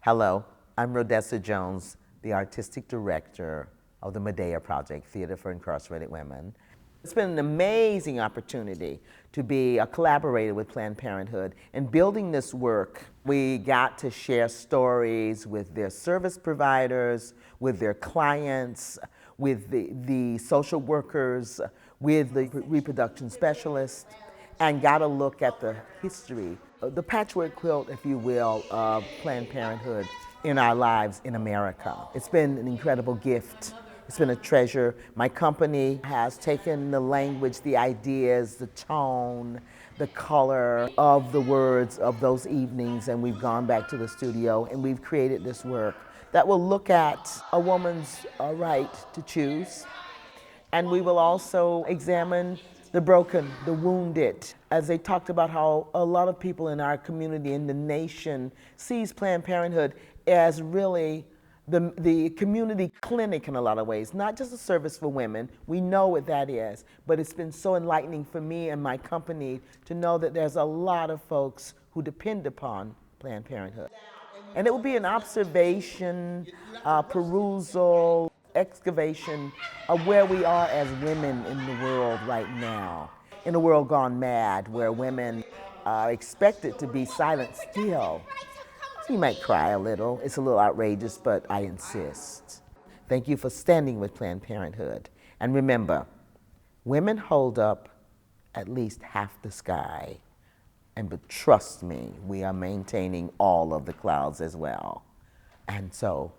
Hello, I'm Rhodessa Jones, the Artistic Director of the Medea Project, Theater for Incarcerated Women. It's been an amazing opportunity to be a collaborator with Planned Parenthood. In building this work, we got to share stories with their service providers, with their clients, with the social workers, with the reproduction specialists, and got a look at the history, the patchwork quilt, if you will, of Planned Parenthood in our lives in America. It's been an incredible gift. It's been a treasure. My company has taken the language, the ideas, the tone, the color of the words of those evenings, and we've gone back to the studio and we've created this work that will look at a woman's right to choose. And we will also examine the broken, the wounded, as they talked about how a lot of people in our community, in the nation, sees Planned Parenthood as really the community clinic in a lot of ways, not just a service for women. We know what that is, but it's been so enlightening for me and my company to know that there's a lot of folks who depend upon Planned Parenthood. And it will be an observation, perusal, excavation of where we are as women in the world right now, in a world gone mad, where women are expected to be silent still. You might cry a little. It's a little outrageous, but I insist. Thank you for standing with Planned Parenthood. And remember, women hold up at least half the sky. But trust me, we are maintaining all of the clouds as well. And so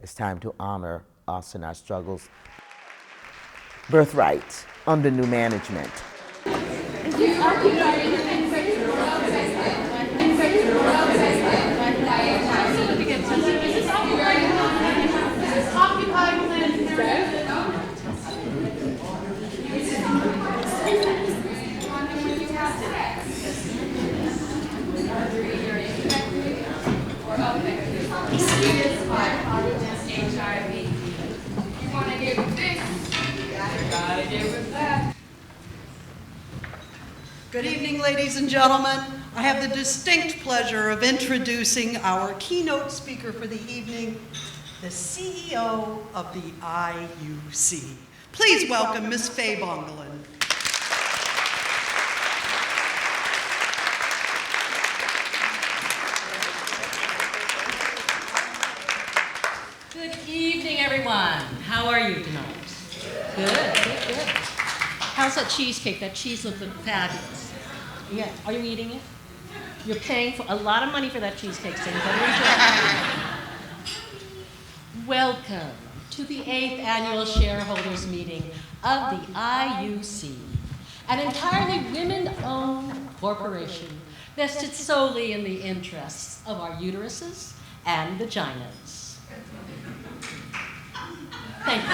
it's time to honor us and our struggles. Birthright under new management. HIV. You want to get with this, you gotta get with that. Good evening, ladies and gentlemen. I have the distinct pleasure of introducing our keynote speaker for the evening, the CEO of the IUC. Please welcome Ms. Faye Bongelin. Good evening, everyone. How are you tonight? Good. How's that cheesecake? That cheese looks fabulous. Yeah. Are you eating it? You're paying for a lot of money for that cheesecake, so you better enjoy it. Welcome to the 8th Annual Shareholders Meeting of the IUC, an entirely women-owned corporation vested solely in the interests of our uteruses and vaginas. Thank you.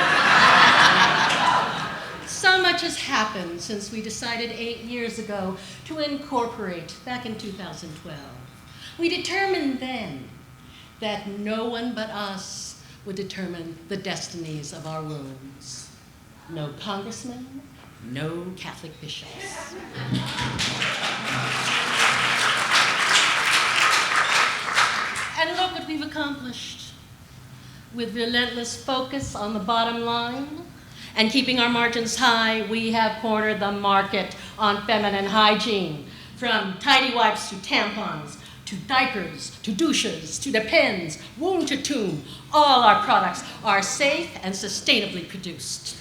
So much has happened since we decided 8 years ago to incorporate back in 2012. We determined then that no one but us would determine the destinies of our wombs. No congressmen, no Catholic bishops. And look what we've accomplished. With relentless focus on the bottom line and keeping our margins high, we have cornered the market on feminine hygiene. From tidy wipes to tampons, to diapers, to douches, to Depends, womb to tomb, all our products are safe and sustainably produced.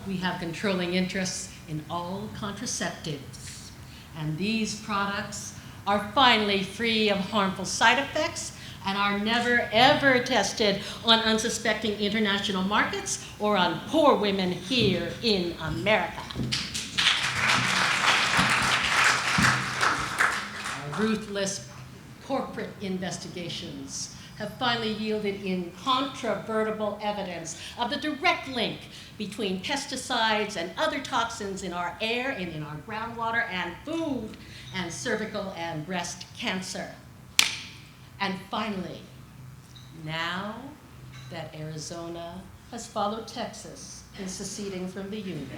We have controlling interests in all contraceptives, and these products are finally free of harmful side effects and are never, ever tested on unsuspecting international markets or on poor women here in America. Our ruthless corporate investigations have finally yielded incontrovertible evidence of the direct link between pesticides and other toxins in our air and in our groundwater and food and cervical and breast cancer. And finally, now that Arizona has followed Texas in seceding from the Union,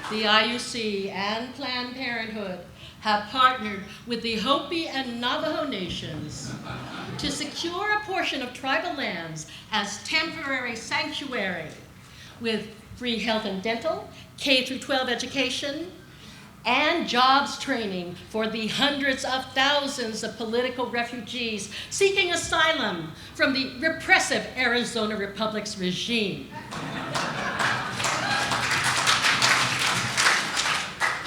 the IUC and Planned Parenthood have partnered with the Hopi and Navajo nations to secure a portion of tribal lands as temporary sanctuary with free health and dental, K-12 education, and jobs training for the hundreds of thousands of political refugees seeking asylum from the repressive Arizona Republic's regime.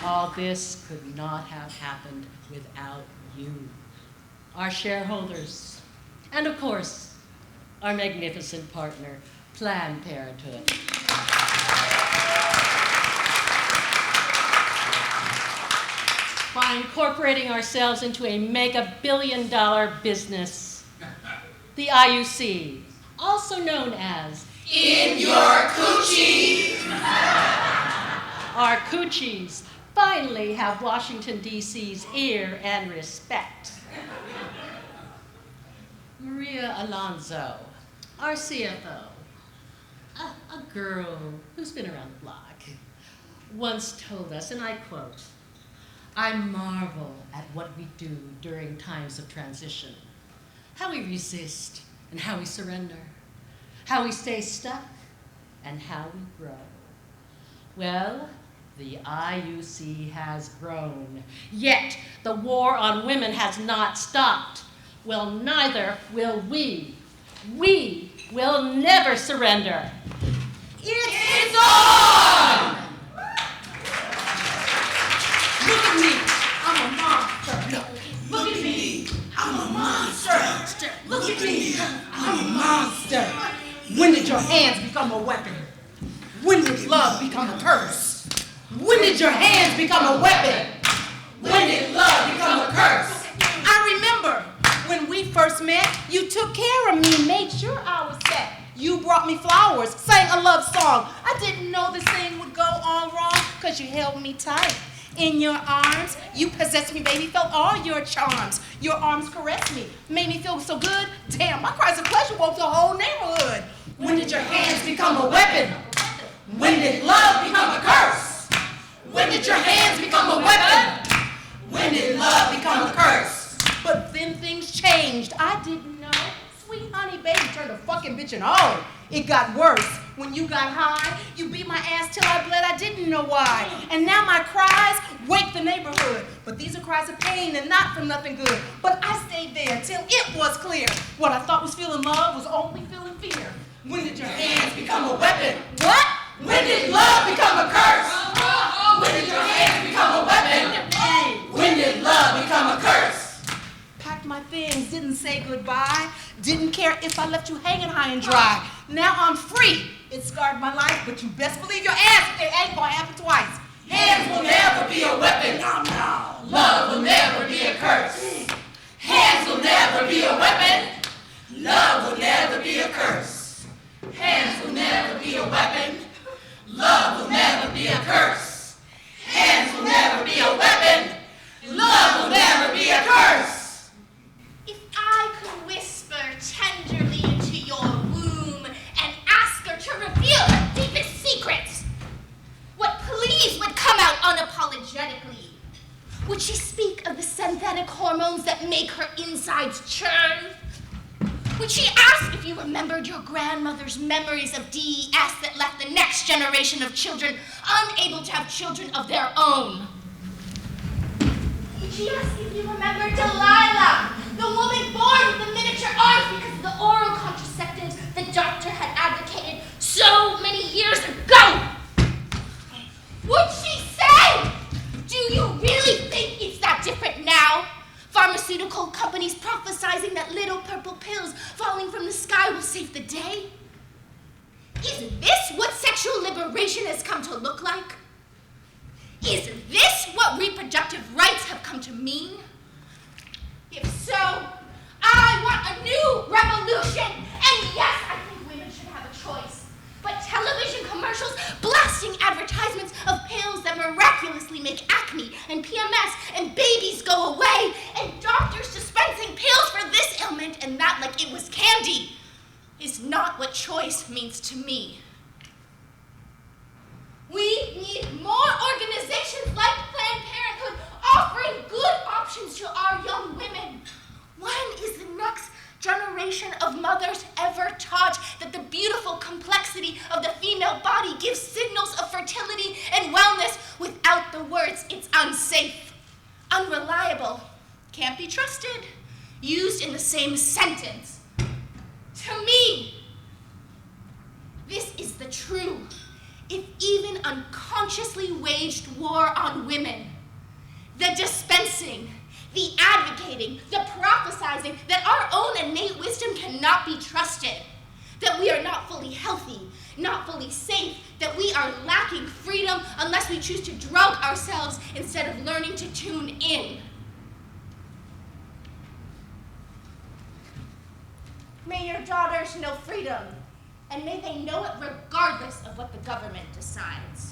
All this could not have happened without you, our shareholders, and of course, our magnificent partner, Planned Parenthood. By incorporating ourselves into a mega-billion-dollar business, the IUC, also known as In Your Coochie! our coochies, finally have Washington, D.C.'s ear and respect. Maria Alonso, our CFO, a girl who's been around the block, once told us, and I quote, "I marvel at what we do during times of transition, how we resist and how we surrender, how we stay stuck and how we grow." Well, the IUC has grown, yet the war on women has not stopped. Well, neither will we. We will never surrender. It's on! Look at me, I'm a monster. Look at me, I'm a monster. look at me. I'm a monster. When did your hands become a weapon? When did love become a curse? When did your hands become a weapon? When did love become a curse? I remember when we first met, you took care of me, made sure I was set. You brought me flowers, sang a love song. I didn't know this thing would go all wrong because you held me tight. In your arms, you possessed me, baby, felt all your charms. Your arms caressed me, made me feel so good. Damn, my cries of pleasure woke the whole neighborhood. When did your hands become a weapon? When did love become a curse? When did your hands become a weapon? When did love become a curse? But then things changed. I didn't know. Sweet honey baby turned a fucking bitch and oh, it got worse. When you got high, you beat my ass till I bled. I didn't know why. And now my cries wake the neighborhood. But these are cries of pain and not from nothing good. But I stayed there till it was clear. What I thought was feeling love was only feeling fear. When did your hands become a weapon? What? When did love become a curse? When did your hands become a weapon? When did love become a curse? Packed my things, didn't say goodbye. Didn't care if I left you hanging high and dry. Now I'm free. It scarred my life, but you best believe your ass it ain't gonna happen twice. Hands will never be a weapon. No. Love will never be a curse. Hands will never be a weapon. Love will never be a curse. Hands will never be a weapon. Love will never be a curse. Hands will never be a weapon. Love will never be a curse. If I could whisper tenderly into your womb and ask her to reveal her deepest secrets, what pleas would come out unapologetically? Would she speak of the synthetic hormones that make her insides churn? Would she ask if you remembered your grandmother's memories of DES that left the next generation of children unable to have children of their own? Would she ask if you remembered Delilah, the woman born with the miniature arms because of the oral contraceptives the doctor had advocated so many years ago? Would she say, do you really think it's that different now? Pharmaceutical companies prophesizing that little purple pills falling from the sky will save the day? Is this what sexual liberation has come to look like? Is this what reproductive rights have come to mean? If so, I want a new revolution. And yes, I think women should have a choice. But television commercials blasting advertisements of pills that miraculously make acne and PMS and babies go away, and doctors dispensing pills for this ailment and that like it was candy is not what choice means to me. We need more organizations like Planned Parenthood offering options to our young women? When is the next generation of mothers ever taught that the beautiful complexity of the female body gives signals of fertility and wellness without the words "it's unsafe, unreliable, can't be trusted" used in the same sentence? To me, this is the true, if even unconsciously waged war on women. The dispensing, the advocating, the prophesizing that our own innate wisdom cannot be trusted, that we are not fully healthy, not fully safe, that we are lacking freedom unless we choose to drug ourselves instead of learning to tune in. May your daughters know freedom, and may they know it regardless of what the government decides.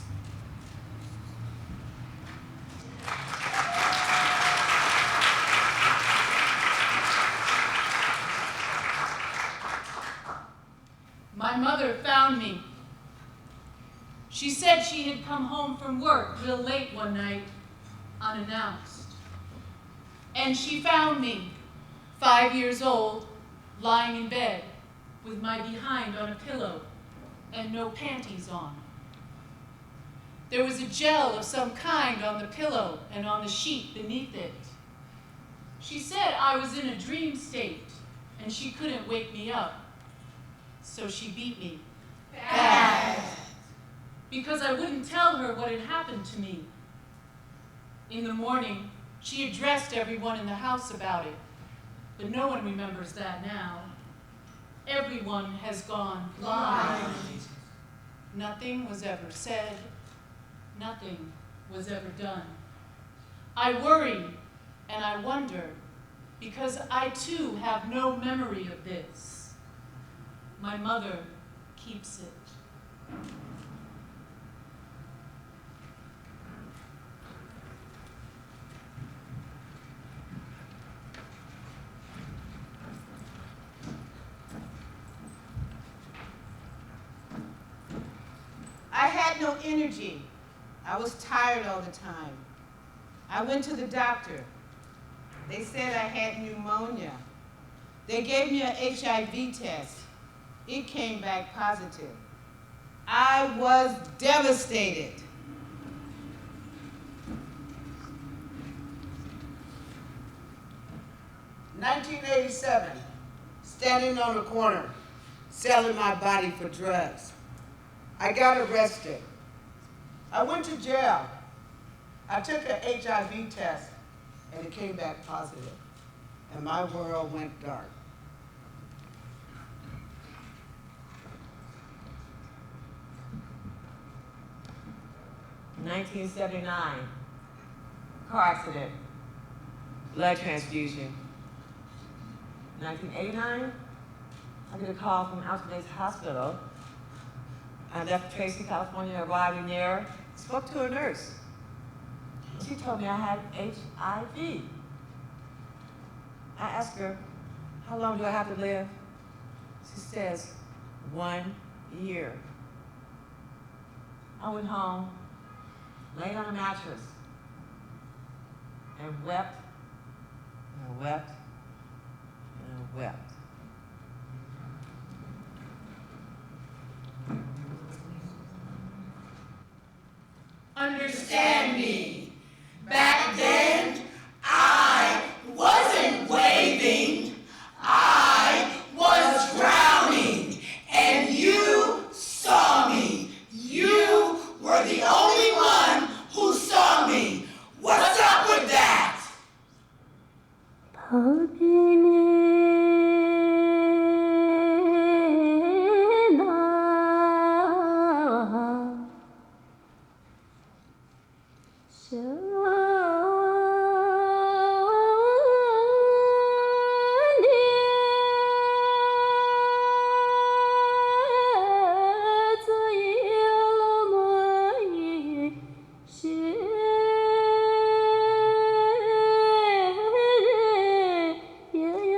My mother found me. She said she had come home from work real late one night, unannounced. And she found me, 5 years old, lying in bed, with my behind on a pillow and no panties on. There was a gel of some kind on the pillow and on the sheet beneath it. She said I was in a dream state and she couldn't wake me up. So she beat me. Bad. Because I wouldn't tell her what had happened to me. In the morning, she addressed everyone in the house about it, but no one remembers that now. Everyone has gone blind. Nothing was ever said. Nothing was ever done. I worry and I wonder because I too have no memory of this. My mother keeps it. I had no energy. I was tired all the time. I went to the doctor. They said I had pneumonia. They gave me an HIV test. It came back positive. I was devastated. "1987, standing on the corner, selling my body for drugs. I got arrested. I went to jail. I took an HIV test, and it came back positive, and my world went dark. 1979, car accident, blood transfusion. 1989, I get a call from Alton Hospital. I left Tracy, California, arriving there, spoke to a nurse. She told me I had HIV. I asked her, how long do I have to live? She says, 1 year. I went home, laid on a mattress, and wept, and wept, and wept. Understand me. Back then, I wasn't waving. I was drowning, and you saw me. You were the only one who saw me. What's up with that? Yeah.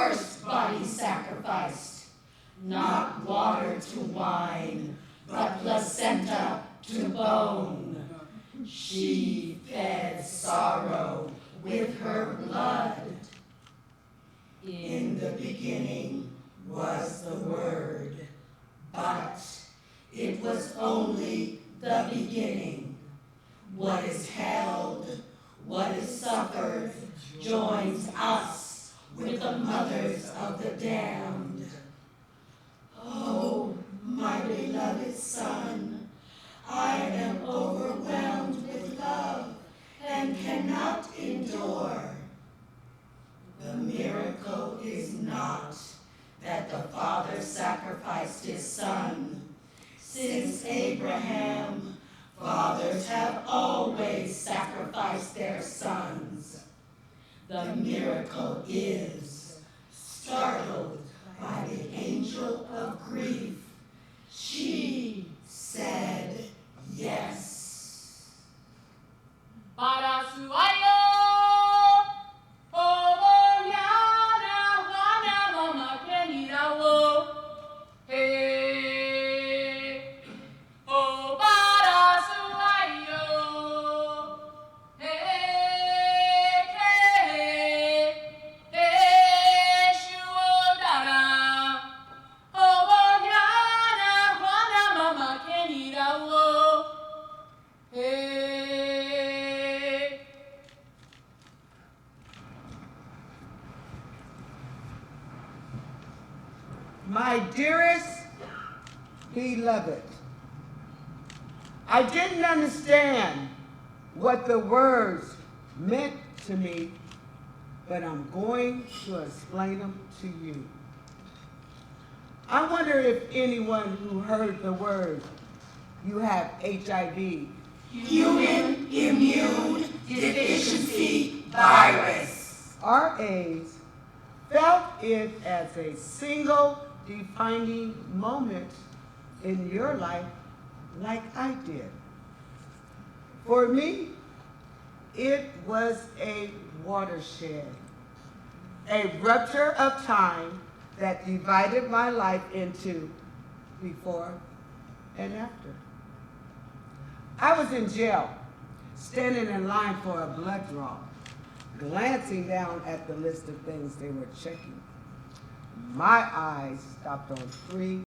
first body sacrificed, not water to wine, but placenta to bone. She fed sorrow with her blood. In the beginning was the Word, but it was only the beginning. What is held, what is suffered, joins us with the mothers of the damned. Oh, my beloved Son, I am overwhelmed with love and cannot endure. The miracle is not that the Father sacrificed his Son. Since Abraham, fathers have always sacrificed their sons. The miracle is, startled by the angel of grief, she said yes. Para su ayo, oh yana, wana mama querida wo, hey, oh para su ayo, hey, hey, hey, shuo dara, oh yana, wana mama querida wo, hey. My dearest beloved, I didn't understand what the words meant to me, but I'm going to explain them to you. I wonder if anyone who heard the word, you have HIV, Human immune deficiency virus. or AIDS, felt it as a single defining moment in your life like I did. For me, it was a watershed, a rupture of time that divided my life into before and after. I was in jail, standing in line for a blood draw, glancing down at the list of things they were checking. My eyes stopped on 3